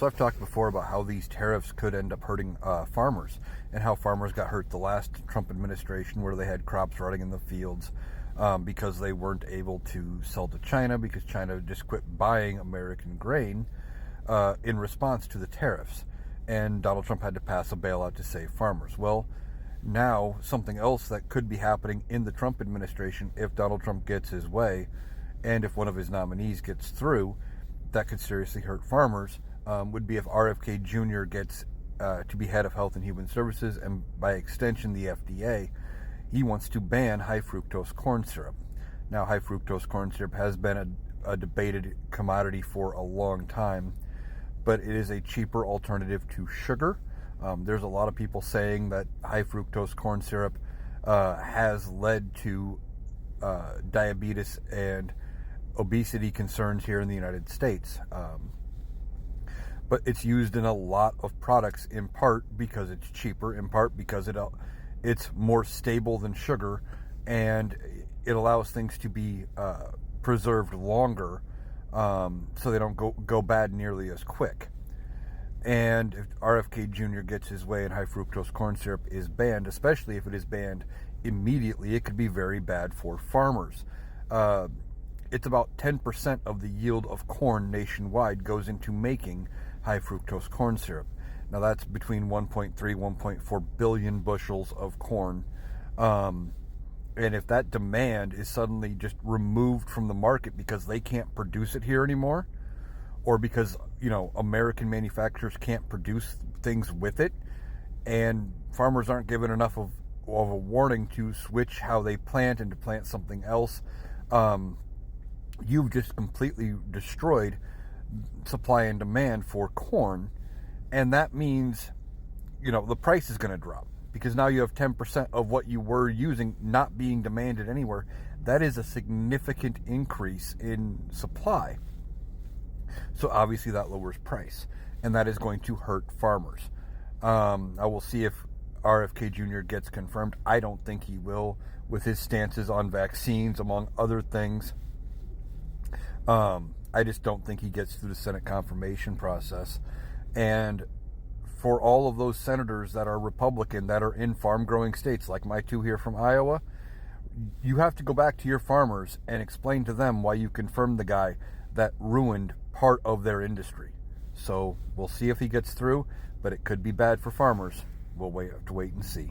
So I've talked before about how these tariffs could end up hurting farmers, and how farmers got hurt the last Trump administration, where they had crops rotting in the fields because they weren't able to sell to China, because China just quit buying American grain in response to the tariffs. And Donald Trump had to pass a bailout to save farmers. Well, now something else that could be happening in the Trump administration, if Donald Trump gets his way, and if one of his nominees gets through, that could seriously hurt farmers, would be if RFK Jr. gets to be head of Health and Human Services, and by extension the FDA. He wants to ban high fructose corn syrup. Now, high fructose corn syrup has been a debated commodity for a long time, but it is a cheaper alternative to sugar. There's a lot of people saying that high fructose corn syrup has led to diabetes and obesity concerns here in the United States. But it's used in a lot of products, in part because it's cheaper, in part because it's more stable than sugar, and it allows things to be preserved longer, so they don't go bad nearly as quick. And if RFK Jr. gets his way and high fructose corn syrup is banned, especially if it is banned immediately, it could be very bad for farmers. It's about 10% of the yield of corn nationwide goes into making high fructose corn syrup. Now, that's between 1.3, 1.4 billion bushels of corn. And if that demand is suddenly just removed from the market because they can't produce it here anymore, or because, American manufacturers can't produce things with it, and farmers aren't given enough of a warning to switch how they plant and to plant something else, you've just completely destroyed supply and demand for corn. And that means, the price is going to drop, because now you have 10% of what you were using not being demanded anywhere. That is a significant increase in supply. So obviously that lowers price, and that is going to hurt farmers. I will see if RFK Jr. gets confirmed. I don't think he will, with his stances on vaccines, among other things. I just don't think he gets through the Senate confirmation process. And for all of those senators that are Republican, that are in farm-growing states, like my two here from Iowa, you have to go back to your farmers and explain to them why you confirmed the guy that ruined part of their industry. So we'll see if he gets through, but it could be bad for farmers. We'll have to wait and see.